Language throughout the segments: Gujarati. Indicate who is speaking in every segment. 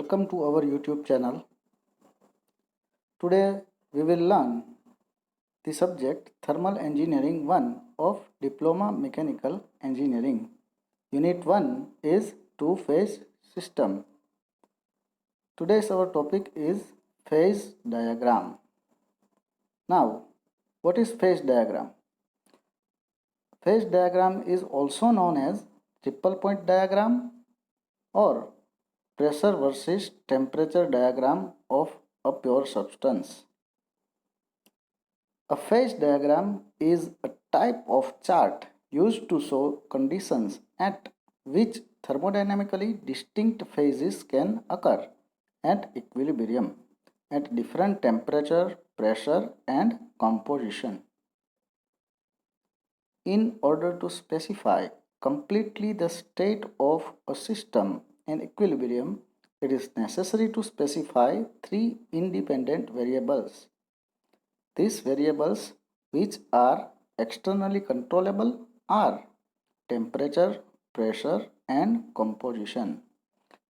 Speaker 1: welcome to our YouTube channel. Today we will learn the subject Thermal Engineering 1 of Diploma Mechanical Engineering. Unit 1 is two-phase system. Today's our topic is phase diagram. Now, what is phase diagram? Phase diagram is also known as triple point diagram or pressure versus temperature diagram of a pure substance. A phase diagram is a type of chart used to show conditions at which thermodynamically distinct phases can occur at equilibrium at different temperature, pressure, and composition. In order to specify completely the state of a system in equilibrium, it is necessary to specify three independent variables. These variables, which are externally controllable, are temperature, pressure and composition.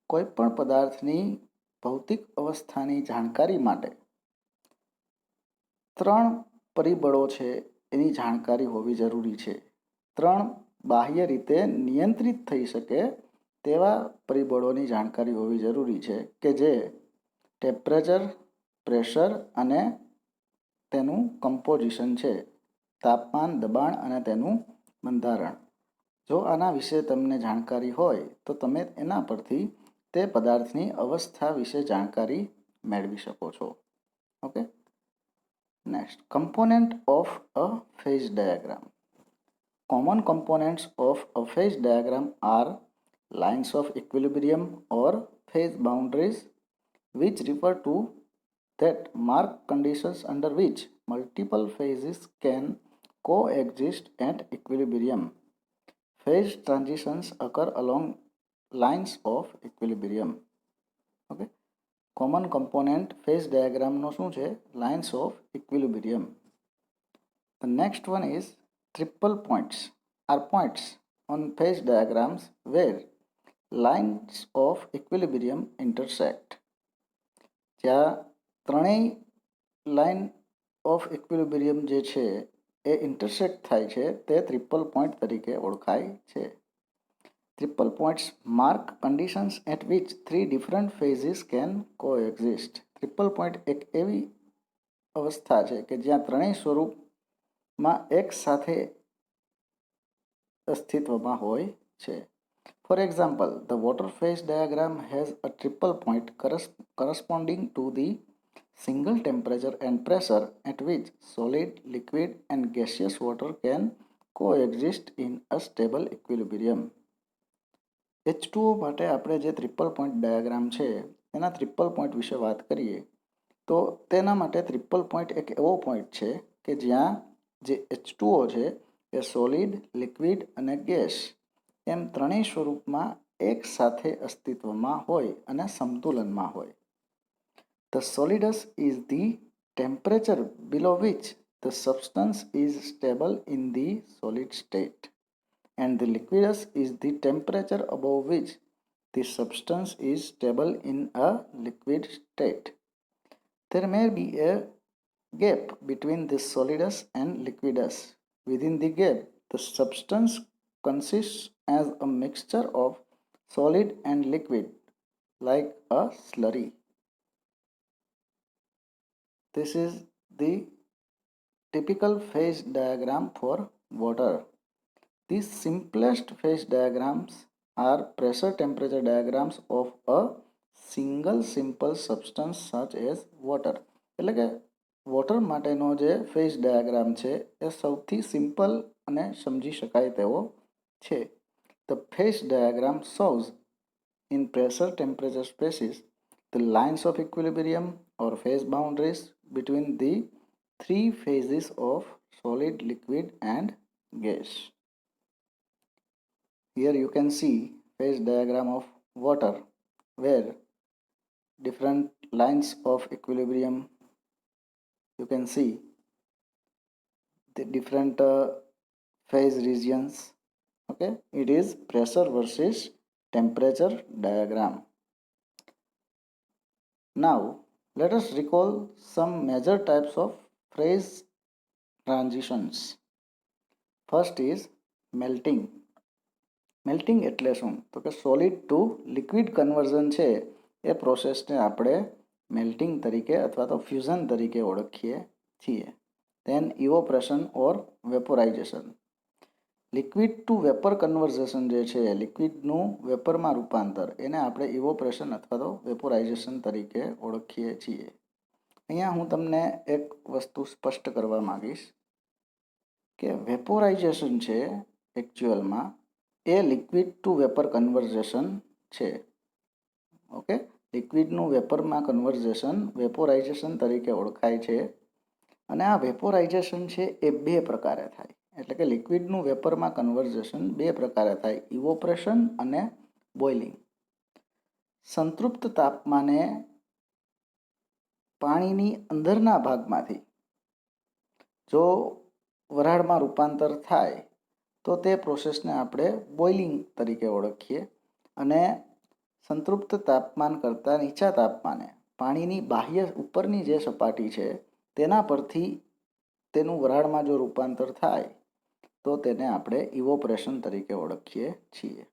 Speaker 1: કોઈપણ પદાર્થની ભૌતિક અવસ્થાની જાણકારી માટે ત્રણ પરિબળો છે એની જાણકારી હોવી જરૂરી છે. ત્રણ બાહ્ય રીતે નિયંત્રિત થઈ શકે તેવા પરિબળોની જાણકારી હોવી જરૂરી છે કે જે ટેમ્પરેચર, પ્રેશર અને તેનું કમ્પોઝિશન છે, તાપમાન, દબાણ અને તેનું બંધારણ. જો આના વિશે તમને જાણકારી હોય તો તમે એના પરથી તે પદાર્થની અવસ્થા વિશે જાણકારી મેળવી શકો છો. Okay, next, component of a phase diagram. Common components of a phase diagram are lines of equilibrium or phase boundaries, which refer to that mark conditions under which multiple phases can coexist at equilibrium. Phase transitions occur along lines of equilibrium. Okay, common component phase diagram no શું છે? Lines of equilibrium. The next one is triple points are points on phase diagrams where lines of equilibrium intersect. જ્યાં ત્રણેય લાઇન ઓફ ઇક્વિલિબ્રિયમ જે છે એ ઇન્ટરસેક્ટ થાય છે તે ટ્રિપલ પોઈન્ટ તરીકે ઓળખાય છે. Triple points mark conditions at which three different phases can coexist. Triple point એક એવી અવસ્થા છે કે જ્યાં ત્રણેય સ્વરૂપમાં એક સાથે અસ્તિત્વમાં હોય છે. For example, the water phase diagram has a triple point corresponding to the single temperature and pressure at which solid, liquid and gaseous water can coexist in a stable equilibrium. H2O માટે આપણે જે ટ્રિપલ પોઈન્ટ ડાયાગ્રામ છે એના ટ્રિપલ પોઈન્ટ વિશે વાત કરીએ તો તેના માટે ટ્રિપલ પોઈન્ટ એક એવો પોઈન્ટ છે કે જ્યાં જે H2O છે એ સોલિડ, લિક્વિડ અને ગેસ એમ ત્રણેય સ્વરૂપમાં એક સાથે અસ્તિત્વમાં હોય અને સંતુલનમાં હોય. The solidus is the temperature below which the substance is stable in the solid state, and the liquidus is the temperature above which the substance is stable in a liquid state. There may be a gap between the solidus and liquidus. Within the gap, the substance consists as a mixture of solid and liquid, like a slurry. This is the typical phase diagram for water. These simplest phase diagrams are pressure temperature diagrams of a single simple substance such as water. એટલે કે વોટર માટેનો જે ફેઝ ડાયાગ્રામ છે એ સૌથી સિમ્પલ અને સમજી શકાય તેવો છે. The phase diagram shows in pressure temperature spaces the lines of equilibrium or phase boundaries between the three phases of solid, liquid and gas. Here you can see phase diagram of water where different lines of equilibrium, you can see the different phase regions. Okay, it is pressure versus temperature diagram. Now, let us recall some major types of phase transitions. First is melting. Melting એટલે શું? તો કે સોલિડ ટુ લિક્વિડ કન્વર્ઝન છે એ પ્રોસેસને આપણે મેલ્ટિંગ તરીકે અથવા તો ફ્યુઝન તરીકે ઓળખીએ છીએ. Than ઇવોપ્રેશન or વેપોરાઇઝેશન. Liquid to vapour conversion જે છે, લિક્વિડનું વેપરમાં રૂપાંતર, એને આપણે ઇવોપ્રેશન અથવા તો વેપોરાઇઝેશન તરીકે ઓળખીએ છીએ. અહીંયા હું તમને એક વસ્તુ સ્પષ્ટ કરવા માગીશ કે વેપોરાઇઝેશન છે એકચ્યુઅલમાં એ લિક્વિડ ટુ વેપર કન્વર્ઝેશન છે. ઓકે, લિક્વિડનું વેપરમાં કન્વર્ઝેશન વેપોરાઇઝેશન તરીકે ઓળખાય છે. અને આ વેપોરાઇઝેશન છે એ બે પ્રકારે થાય. એટલે કે લિક્વિડનું વેપરમાં કન્વર્ઝેશન બે પ્રકારે થાય, ઇવોપ્રેશન અને બોઇલિંગ. સંતૃપ્ત તાપમાને પાણીની અંદરના ભાગમાંથી જો વરાળમાં રૂપાંતર થાય તો તે પ્રોસેસને આપણે બોઇલિંગ તરીકે ઓળખીએ. અને સંતૃપ્ત તાપમાન કરતાં નીચા તાપમાને પાણીની બાહ્ય ઉપરની જે સપાટી છે તેના પરથી તેનું વરાળમાં જો રૂપાંતર થાય તો તેને આપણે ઇવોપરેશન તરીકે ઓળખીએ છીએ.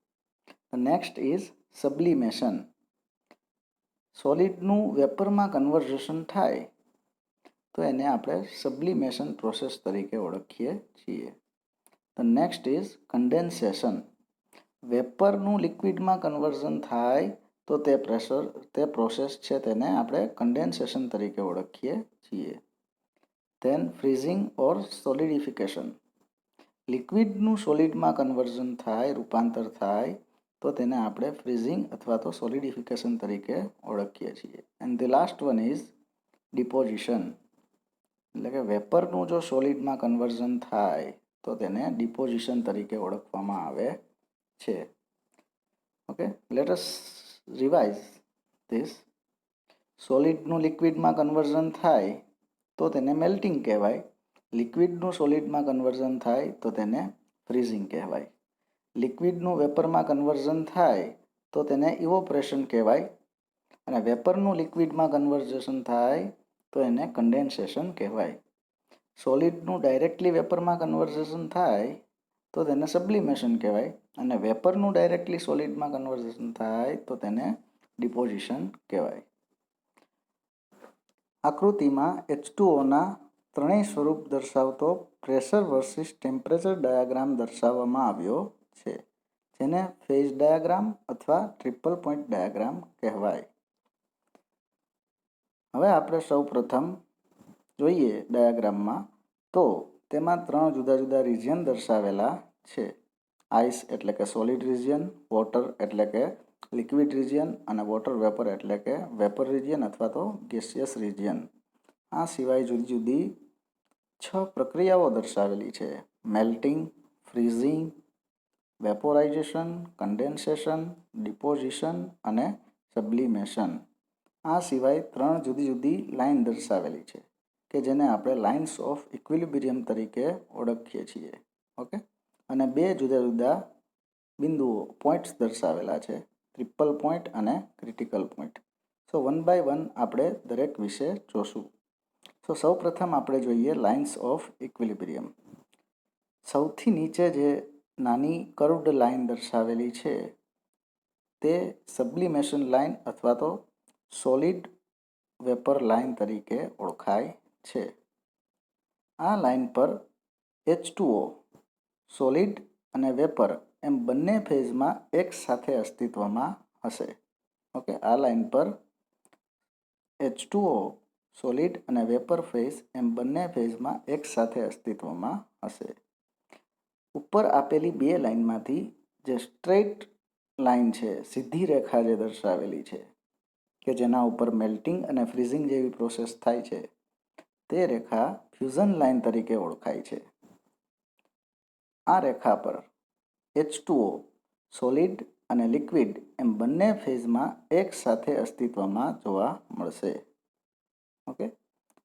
Speaker 1: Next is sublimation. સોલિડનું વેપરમાં કન્વર્ઝેશન થાય તો એને આપણે સબ્લિમેશન પ્રોસેસ તરીકે ઓળખીએ છીએ. Next is condensation. વેપરનું લિક્વિડમાં કન્વર્ઝન થાય તો તે પ્રોસેસ છે તેને આપણે કન્ડેન્સેશન તરીકે ઓળખીએ છીએ. ધેન ફ્રીઝિંગ ઓર સોલિડિફિકેશન. લિક્વિડનું સોલિડમાં કન્વર્ઝન થાય, રૂપાંતર થાય તો તેને આપણે ફ્રીઝિંગ અથવા તો સોલિડિફિકેશન તરીકે ઓળખીએ છીએ. And the last one is deposition. એટલે કે વેપરનું જો સોલિડમાં કન્વર્ઝન થાય તો તેને ડિપોઝિશન તરીકે ઓળખવામાં આવે છે. Okay, let us revise this. સોલિડનું લિક્વિડમાં કન્વર્ઝન થાય તો તેને મેલ્ટિંગ કહેવાય. લિક્વિડનું સોલિડમાં કન્વર્ઝન થાય તો તેને ફ્રીઝિંગ કહેવાય. લિક્વિડનું વેપરમાં કન્વર્ઝન થાય તો તેને ઇવોપરેશન કહેવાય. અને વેપરનું લિક્વિડમાં કન્વર્ઝેશન થાય તો એને કન્ડેન્સેશન કહેવાય. સોલિડનું ડાયરેક્ટલી વેપરમાં કન્વર્ઝેશન થાય તો તેને સબ્લિમેશન કહેવાય. અને વેપરનું ડાયરેક્ટલી સોલિડમાં કન્વર્ઝેશન થાય તો તેને ડિપોઝિશન કહેવાય. આકૃતિમાં H2Oના ત્રણેય સ્વરૂપ દર્શાવતો પ્રેશર વર્સિસ ટેમ્પરેચર ડાયાગ્રામ દર્શાવવામાં આવ્યો છે, જેને ફેઝ ડાયાગ્રામ અથવા ટ્રિપલ પોઈન્ટ ડાયાગ્રામ કહેવાય. હવે આપણે સૌ પ્રથમ જોઈએ ડાયાગ્રામમાં તો તેમાં ત્રણ જુદા જુદા રિજિયન દર્શાવેલા છે. આઈસ એટલે કે સોલિડ રિજિયન, વોટર એટલે કે લિક્વિડ રિજિયન અને વોટર વેપર એટલે કે વેપર રિજિયન અથવા તો ગેસિયસ રિજિયન. આ સિવાય જુદી જુદી 6 પ્રક્રિયાઓ દર્શાવેલી છે: મેલ્ટિંગ, ફ્રીઝિંગ, વેપોરાઇઝેશન, કન્ડેન્સેશન, ડિપોઝિશન અને સબ્લિમેશન. આ સિવાય 3 જુદી જુદી લાઇન દર્શાવેલી છે કે જેને આપણે લાઇન્સ ઓફ ઇક્વિલિબ્રિયમ તરીકે ઓળખીએ છીએ. ઓકે, અને 2 જુદા જુદા બિંદુઓ પોઈન્ટ્સ દર્શાવેલા છે, ટ્રિપલ પોઈન્ટ અને critical point. So one by one આપણે દરેક વિશે જોશું. સો સૌ પ્રથમ આપણે જોઈએ લાઇન્સ ઓફ ઇક્વિલિબ્રિયમ. સૌથી નીચે જે નાની કર્વડ લાઇન દર્શાવેલી છે તે સબ્લિમેશન લાઇન અથવા તો સોલિડ વેપર લાઇન તરીકે ઓળખાય છે. આ લાઇન પર H2O સોલિડ અને વેપર એમ બંને ફેઝમાં એક સાથે અસ્તિત્વમાં હશે. ઓકે, આ લાઇન પર H2O સોલિડ અને વેપર ફેઝ એમ બંને ફેઝમાં એક સાથે અસ્તિત્વમાં હશે. ઉપર આપેલી બે લાઇનમાંથી જે સ્ટ્રેટ લાઇન છે, સીધી રેખા જે દર્શાવેલી છે કે જેના ઉપર મેલ્ટિંગ અને ફ્રીઝિંગ જેવી પ્રોસેસ થાય છે, તે રેખા ફ્યુઝન લાઇન તરીકે ઓળખાય છે. આ રેખા પર H2O સોલિડ અને લિક્વિડ એમ બંને ફેઝમાં એક સાથે અસ્તિત્વમાં જોવા મળશે. ઓકે,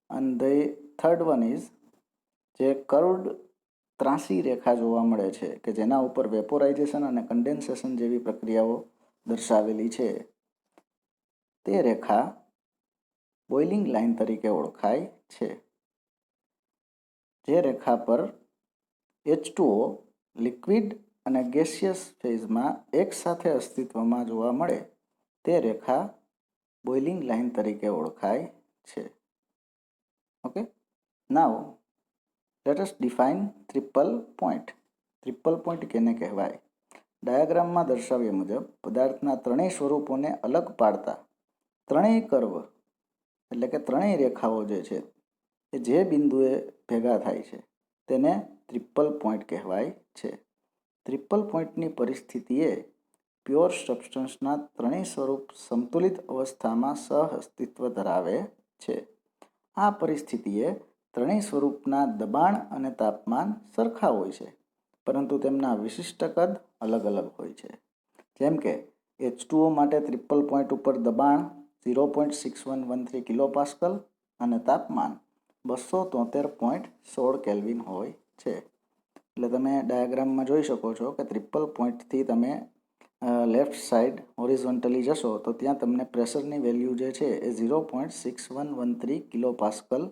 Speaker 1: અને ધ થર્ડ વન ઇઝ જે કર્વડ ત્રાંસી રેખા જોવા મળે છે કે જેના ઉપર વેપોરાઇઝેશન અને કન્ડેન્સેશન જેવી પ્રક્રિયાઓ દર્શાવેલી છે. તે રેખા બોઇલિંગ લાઇન તરીકે ઓળખાય છે. જે રેખા પર H2O લિક્વિડ અને ગેસિયસ ફેઝમાં એકસાથે અસ્તિત્વમાં જોવા મળે તે રેખા બોઇલિંગ લાઇન તરીકે ઓળખાય છે. ઓકે, નાવ let us define triple point. Triple point કેને કહેવાય? ડાયાગ્રામમાં દર્શાવ્યા મુજબ પદાર્થના ત્રણેય સ્વરૂપોને અલગ પાડતા ત્રણેય કર્વ એટલે કે ત્રણેય રેખાઓ જે છે એ જે બિંદુએ ભેગા થાય છે તેને ટ્રિપલ પોઈન્ટ કહેવાય છે. ટ્રિપલ પોઈન્ટની પરિસ્થિતિએ પ્યોર સબસ્ટન્સના ત્રણેય સ્વરૂપ સંતુલિત અવસ્થામાં સહઅસ્તિત્વ ધરાવે છે. આ પરિસ્થિતિએ ત્રણેય સ્વરૂપના દબાણ અને તાપમાન સરખા હોય છે, પરંતુ તેમના વિશિષ્ટ કદ અલગ અલગ હોય છે. જેમ કે H2O માટે ટ્રિપલ પોઈન્ટ ઉપર દબાણ 0.6113 કિલોપાસ્કલ અને તાપમાન 273.16 કેલ્વિન હોય છે. એટલે તમે ડાયાગ્રામમાં જોઈ શકો છો કે ટ્રિપલ પોઈન્ટથી તમે લેફ્ટ સાઈડ હોરિઝોન્ટલી જશો તો ત્યાં તમને પ્રેશરની વેલ્યુ જે છે એ 0.6113 કિલોપાસ્કલ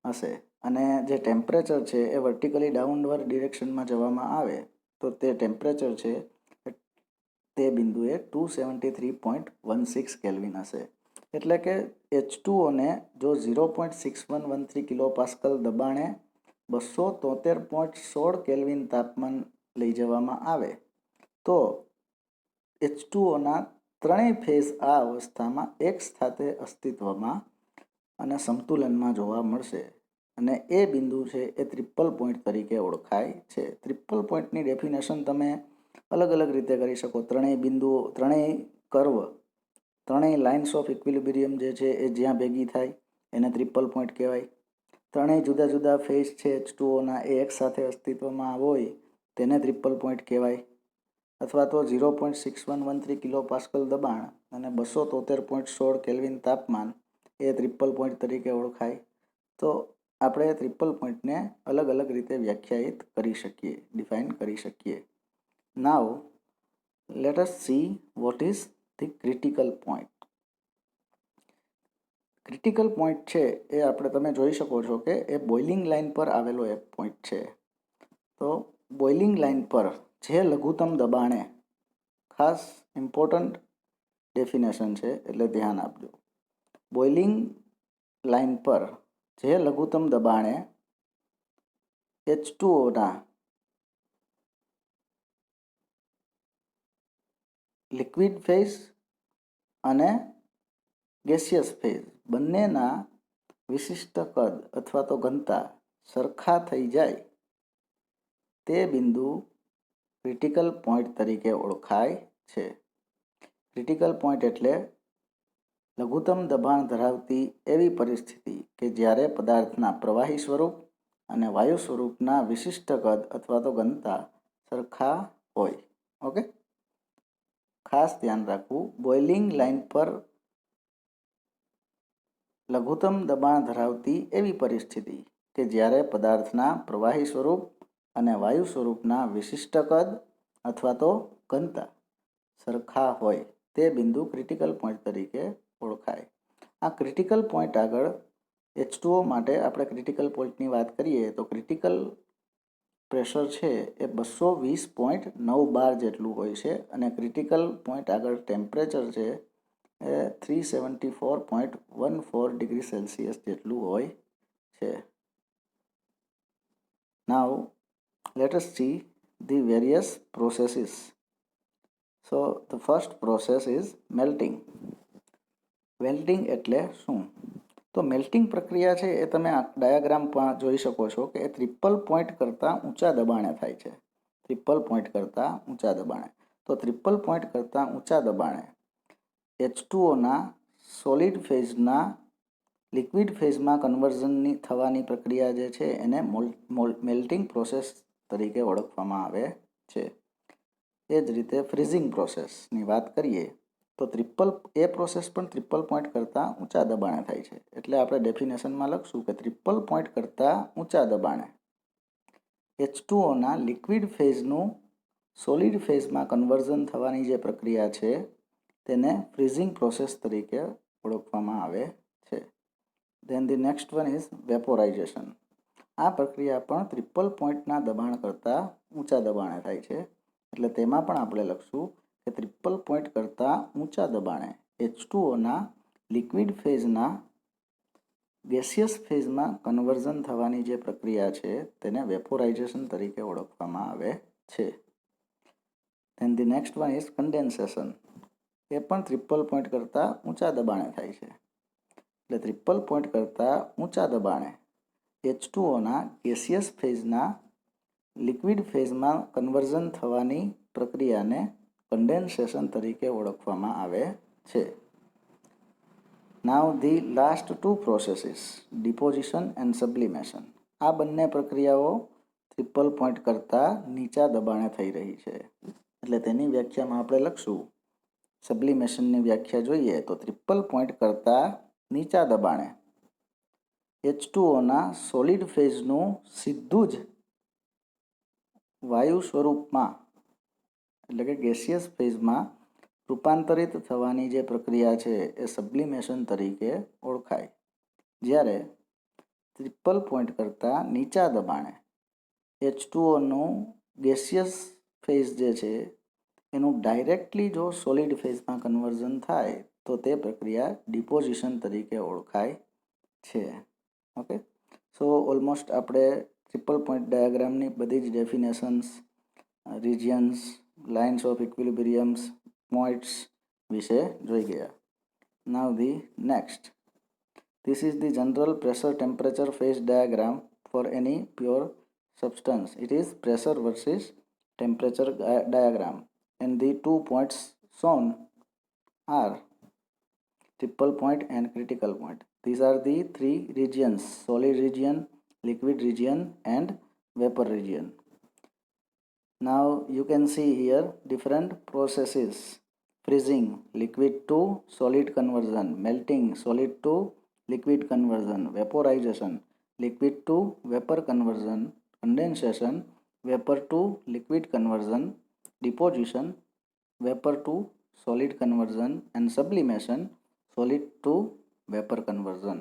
Speaker 1: હશે, અને જે ટેમ્પરેચર છે એ વર્ટિકલી ડાઉનવર્ડ ડિરેક્શનમાં જવામાં આવે તો તે ટેમ્પરેચર છે તે બિંદુએ 273.16 કેલ્વિન હશે. એટલે કે H2Oને જો 0.6113 કિલોપાસ્કલ દબાણે 273.16 કેલ્વિન તાપમાન લઈ જવામાં આવે તો H2Oના ત્રણેય ફેઝ આ અવસ્થામાં એક સાથે અસ્તિત્વમાં અને સંતુલનમાં જોવા મળશે, અને એ બિંદુ છે એ ટ્રિપલ પોઈન્ટ તરીકે ઓળખાય છે. ટ્રિપલ પોઈન્ટની ડેફિનેશન તમે અલગ અલગ રીતે કરી શકો. ત્રણેય બિંદુઓ, ત્રણેય કર્વ, ત્રણેય લાઇન્સ ઓફ ઇક્વિલિબ્રિયમ જે છે એ જ્યાં ભેગી થાય એને ટ્રિપલ પોઈન્ટ કહેવાય. ત્રણેય જુદા જુદા ફેઝ છે H2Oના એ એકસાથે અસ્તિત્વમાં હોય તેને ટ્રિપલ પોઈન્ટ કહેવાય. અથવા તો 0.6113 કિલોપાસ્કલ દબાણ અને 273.16 કેલ્વિન તાપમાન એ ટ્રિપલ પોઈન્ટ તરીકે ઓળખાય. તો આપણે ટ્રિપલ પોઈન્ટને અલગ અલગ રીતે વ્યાખ્યાયિત કરી શકીએ, ડિફાઇન કરી શકીએ. નાવ late us see what is the critical point. Critical point છે એ આપણે તમે જોઈ શકો છો કે એ બોઇલિંગ લાઇન પર આવેલો એક પોઈન્ટ છે. તો બોઇલિંગ લાઇન પર જે લઘુત્તમ દબાણે, ખાસ ઇમ્પોર્ટન્ટ ડેફિનેશન છે એટલે ધ્યાન આપજો. બોઇલિંગ લાઇન પર જે લઘુત્તમ દબાણે H2Oના લિક્વિડ ફેઝ અને ગેસિયસ ફેઝ બંનેના વિશિષ્ટ કદ અથવા તો ઘનતા સરખા થઈ જાય તે બિંદુ ક્રિટિકલ પોઈન્ટ તરીકે ઓળખાય છે. ક્રિટિકલ પોઈન્ટ એટલે લઘુત્તમ દબાણ ધરાવતી એવી પરિસ્થિતિ કે જ્યારે પદાર્થના પ્રવાહી સ્વરૂપ અને વાયુ સ્વરૂપના વિશિષ્ટ કદ અથવા તો ઘનતા સરખા હોય. ઓકે, ખાસ ધ્યાન રાખવું, બોઇલિંગ લાઇન પર લઘુત્તમ દબાણ ધરાવતી એવી પરિસ્થિતિ કે જ્યારે પદાર્થના પ્રવાહી સ્વરૂપ અને વાયુ સ્વરૂપના વિશિષ્ટ કદ અથવા તો ઘનતા સરખા હોય તે બિંદુ ક્રિટિકલ પોઈન્ટ તરીકે ઓળખાય. આ ક્રિટિકલ પોઈન્ટ આગળ H2O માટે આપણે ક્રિટિકલ પોઈન્ટની વાત કરીએ તો ક્રિટિકલ પ્રેશર છે એ 220.9 બાર જેટલું હોય છે, અને ક્રિટિકલ પોઈન્ટ આગળ ટેમ્પરેચર છે એ 374.14 ડિગ્રી સેલ્સિયસ જેટલું હોય છે. નાવ late us C the various processes. So the first process is melting. Melting એટલે શું? તો મેલ્ટિંગ પ્રક્રિયા છે એ તમે આ ડાયાગ્રામમાં જોઈ શકો છો કે એ ટ્રિપલ પોઈન્ટ કરતાં ઊંચા દબાણે થાય છે. ટ્રિપલ પોઈન્ટ કરતાં ઊંચા દબાણે. તો ટ્રિપલ પોઈન્ટ કરતાં ઊંચા દબાણે H2Oના સોલિડ ફેઝના લિક્વિડ ફેઝમાં કન્વર્ઝનની થવાની પ્રક્રિયા જે છે એને મેલ્ટિંગ પ્રોસેસ તરીકે ઓળખવામાં આવે છે. એ જ રીતે ફ્રીઝિંગ પ્રોસેસની વાત કરીએ તો એ પ્રોસેસ પણ ટ્રિપલ પોઈન્ટ કરતાં ઊંચા દબાણે થાય છે. એટલે આપણે ડેફિનેશનમાં લખશું કે ટ્રિપલ પોઈન્ટ કરતાં ઊંચા દબાણે H2Oના લિક્વિડ ફેઝનું સોલિડ ફેઝમાં કન્વર્ઝન થવાની જે પ્રક્રિયા છે તેને ફ્રીઝિંગ પ્રોસેસ તરીકે ઓળખવામાં આવે છે. Then the next one is vaporization. આ પ્રક્રિયા પણ ટ્રિપલ પોઈન્ટના દબાણ કરતાં ઊંચા દબાણે થાય છે. એટલે તેમાં પણ આપણે લખશું કે ટ્રિપલ પોઈન્ટ કરતાં ઊંચા દબાણે H2Oના લિક્વિડ ફેઝના ગેસિયસ ફેઝમાં કન્વર્ઝન થવાની જે પ્રક્રિયા છે તેને વેપોરાઇઝેશન તરીકે ઓળખવામાં આવે છે. Then the next one is condensation. એ પણ ટ્રિપલ પોઈન્ટ કરતાં ઊંચા દબાણે થાય છે. એટલે ટ્રિપલ પોઈન્ટ કરતાં ઊંચા દબાણે H2Oના ગેસિયસ ફેઝના લિક્વિડ ફેઝમાં કન્વર્ઝન થવાની પ્રક્રિયાને કન્ડેન્સેશન તરીકે ઓળખવામાં આવે છે. Now the last two processes deposition and sublimation. આ બંને પ્રક્રિયાઓ ટ્રિપલ પોઈન્ટ કરતાં નીચા દબાણે થઈ રહી છે. એટલે તેની વ્યાખ્યામાં આપણે લખશું, સબ્લિમેશનની વ્યાખ્યા જોઈએ તો ટ્રિપલ પોઈન્ટ કરતાં નીચા દબાણે H2Oના સોલિડ ફેઝનું સીધું જ વાયુ સ્વરૂપમાં એટલે કે ગેસિયસ ફેઝમાં રૂપાંતરિત થવાની જે પ્રક્રિયા છે એ સબ્લિમેશન તરીકે ઓળખાય. જ્યારે ટ્રિપલ પોઈન્ટ કરતાં નીચા દબાણે H2Oનું ગેસિયસ ફેઝ જે છે એનું ડાયરેક્ટલી જો સોલિડ ફેઝમાં કન્વર્ઝન થાય તો તે પ્રક્રિયા ડિપોઝિશન તરીકે ઓળખાય છે. ઓકે, સો ઓલમોસ્ટ આપણે ટ્રિપલ પોઈન્ટ ડાયાગ્રામની બધી જ definitions, regions, lines of equilibriums, points વિશે જોઈ ગયા. Now the next. This is the general pressure temperature phase diagram for any pure substance. It is pressure versus temperature diagram, and the 2 points shown are triple point and critical point. These are the 3 regions: solid region, liquid region and vapor region. Now you can see here different processes: freezing, liquid to solid conversion; melting, solid to liquid conversion; vaporization, liquid to vapor conversion; condensation, vapor to liquid conversion; deposition, vapor to solid conversion; and sublimation, solid to vapor conversion.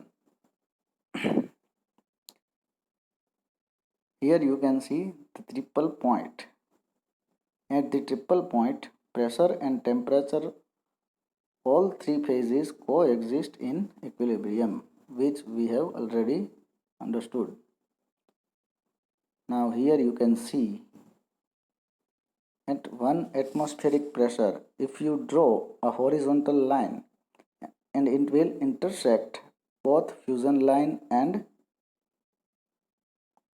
Speaker 1: Here you can see the triple point. At the triple point, pressure and temperature, all 3 phases coexist in equilibrium, which we have already understood. Now here you can see at 1 atmospheric pressure, if you draw a horizontal line and it will intersect both fusion line and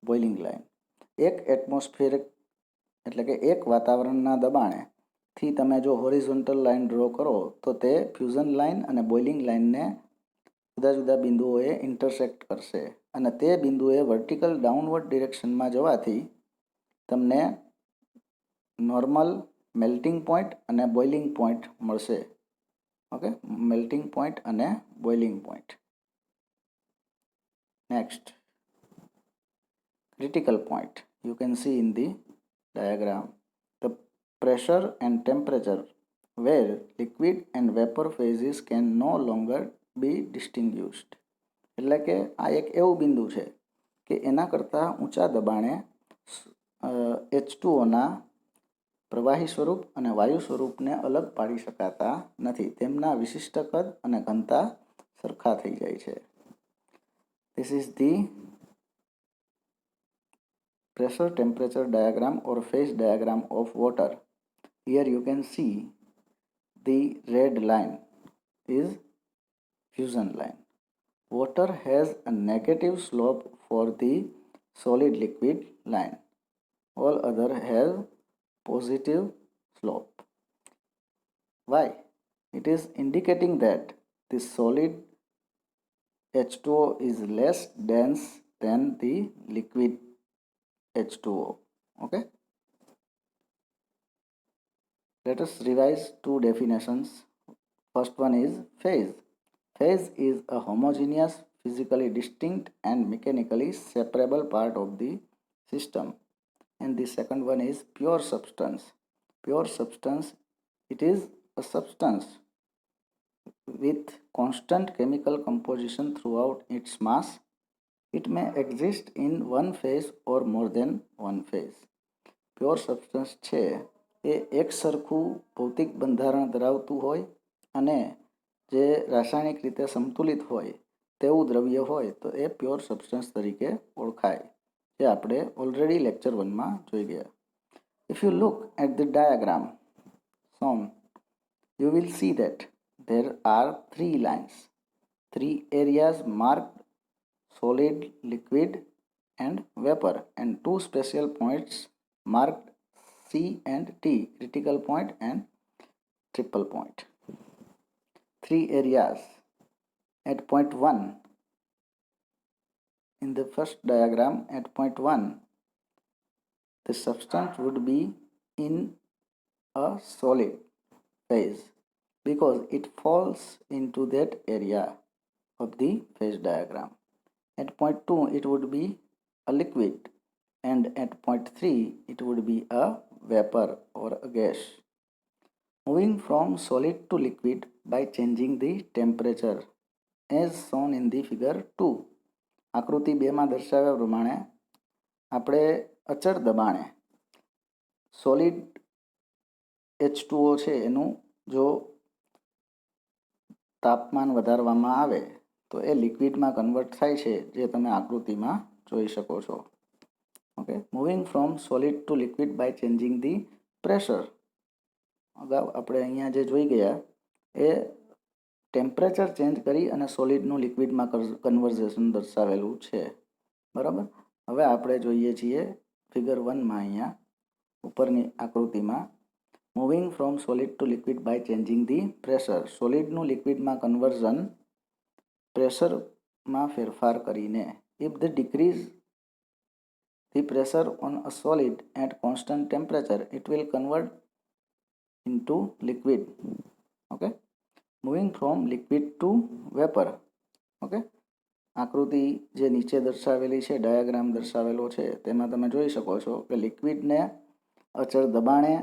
Speaker 1: boiling line. એક એટમોસ્ફિયરિક એટલે કે એક વાતાવરણના દબાણેથી તમે જો હોરિઝોન્ટલ લાઇન ડ્રો કરો તો તે ફ્યુઝન લાઇન અને બોઇલિંગ લાઇનને જુદા જુદા બિંદુઓએ ઇન્ટરસેક્ટ કરશે અને તે બિંદુએ વર્ટિકલ ડાઉનવર્ડ ડિરેક્શનમાં જવાથી તમને નોર્મલ મેલ્ટિંગ પોઈન્ટ અને બોઇલિંગ પોઈન્ટ મળશે. ઓકે, મેલ્ટિંગ પોઈન્ટ અને boiling point. Next, critical point. You can see in the diagram the pressure and temperature where liquid and vapor phases can no longer be distinguished. એટલે કે આ એક એવું બિંદુ છે કે એના કરતાં ઊંચા દબાણે H2Oના પ્રવાહી સ્વરૂપ અને વાયુ સ્વરૂપને અલગ પાડી શકાતા નથી. તેમના વિશિષ્ટ કદ અને ઘનતા સરખા થઈ જાય છે. This is the pressure temperature diagram or phase diagram of water. Here you can see the red line is fusion line. Water has a negative slope for the solid liquid line. All other have positive slope. Why? It is indicating that the solid H2O is less dense than the liquid H2O. Okay? Let us revise 2 definitions. First one is phase. Phase is a homogeneous, physically distinct and mechanically separable part of the system. And the second one is pure substance. Pure substance, it is a substance with constant chemical composition throughout its mass. It may exist in one phase or more than one phase. Pure substance છે એ એક સરખું ભૌતિક બંધારણ ધરાવતું હોય અને જે રાસાયણિક રીતે સંતુલિત હોય તેવું દ્રવ્ય હોય તો એ પ્યોર સબસ્ટન્સ તરીકે ઓળખાય, જે આપણે ઓલરેડી લેક્ચર 1માં જોઈ ગયા. If you look at the diagram shown, you will see that there are three lines, three areas marked solid, liquid and vapor, and two special points marked C and T, critical point and triple point. Three areas. At point 1, in the first diagram, at point 1, the substance would be in a solid phase because it falls into that area of the phase diagram. At point 2, it would be a liquid, and at point 3, it would be a vapor or a gas. Moving from solid to liquid by changing the temperature as shown in the figure 2. આકૃતિ 2માં દર્શાવ્યા પ્રમાણે આપણે અચળ દબાણે સોલિડ H2O છે એનું જો તાપમાન વધારવામાં આવે તો એ લિક્વિડમાં કન્વર્ટ થાય છે, જે તમે આકૃતિમાં જોઈ શકો છો. Okay, moving from solid to liquid by changing the pressure. અગાઉ આપણે અહીંયા જે જોઈ ગયા એ ટેમ્પરેચર ચેન્જ કરી અને સોલિડનું લિક્વિડમાં કન્વર્ઝેશન દર્શાવેલું છે, બરાબર. હવે આપણે જોઈએ છીએ ફિગર 1માં અહીંયા ઉપરની આકૃતિમાં moving from solid to liquid by changing the pressure. સોલિડનું લિક્વિડમાં કન્વર્ઝન પ્રેશરમાં ફેરફાર કરીને. If the decrease the pressure on a solid at constant temperature it will convert into liquid. Okay, moving from liquid to vapour. Okay, આકૃતિ જે નીચે દર્શાવેલી છે, ડાયાગ્રામ દર્શાવેલો છે, તેમાં તમે જોઈ શકો છો કે લિક્વિડને અચળ દબાણે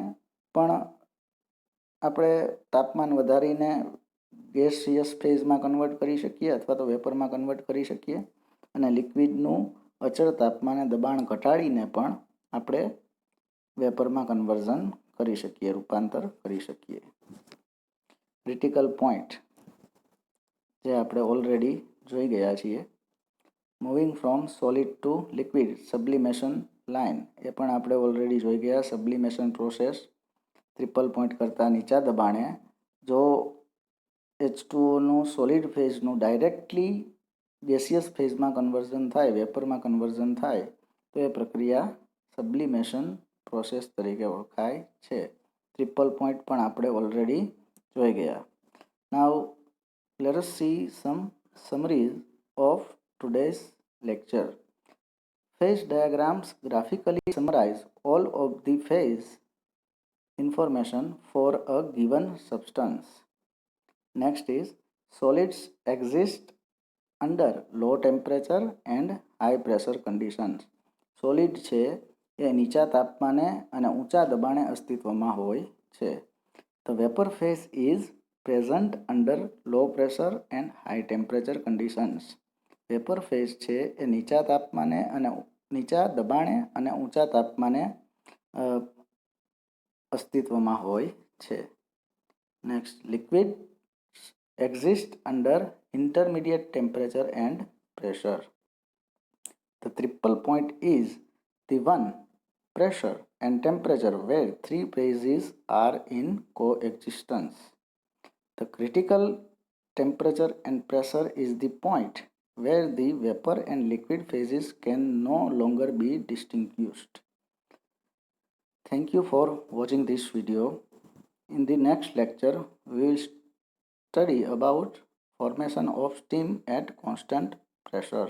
Speaker 1: પણ આપણે તાપમાન વધારીને ગેસિયસ ફેઝમાં કન્વર્ટ કરી શકીએ અથવા તો વેપરમાં કન્વર્ટ કરી શકીએ, અને લિક્વિડનું અચળ તાપમાને દબાણ ઘટાડીને પણ આપણે વેપરમાં કન્વર્ઝન કરી શકીએ, રૂપાંતર કરી શકીએ. ક્રિટિકલ પોઈન્ટ જે આપણે ઓલરેડી જોઈ ગયા છીએ. Moving from solid to liquid sublimation line, એ પણ આપણે ઓલરેડી જોઈ ગયા. સબ્લિમેશન પ્રોસેસ ટ્રિપલ પોઈન્ટ કરતાં નીચા દબાણે જો H2Oનું સોલિડ ફેઝનું ડાયરેક્ટલી ગેસિયસ ફેઝમાં કન્વર્ઝન થાય, વેપરમાં કન્વર્ઝન થાય, તો એ પ્રક્રિયા સબ્લિમેશન પ્રોસેસ તરીકે ઓળખાય છે. ટ્રિપલ પોઈન્ટ પણ આપણે ઓલરેડી જોઈ ગયા. Now let us see some summaries of today's lecture. Phase diagrams graphically summarize all of the phase information for a given substance. Next is solids exist under low temperature and high pressure conditions. Solid છે એ નીચા તાપમાને અને ઊંચા દબાણે અસ્તિત્વમાં હોય છે. The vapor phase is present under low pressure and high temperature conditions. Vapour phase છે એ નીચા તાપમાને અને નીચા દબાણે અને ઊંચા તાપમાને અસ્તિત્વમાં હોય છે. Next, liquid exist under intermediate temperature and pressure. The triple point is the one pressure and temperature where three phases are in coexistence. The critical temperature and pressure is the point where the vapor and liquid phases can no longer be distinguished. Thank you for watching this video. In the next lecture, we will study about formation of steam at constant pressure.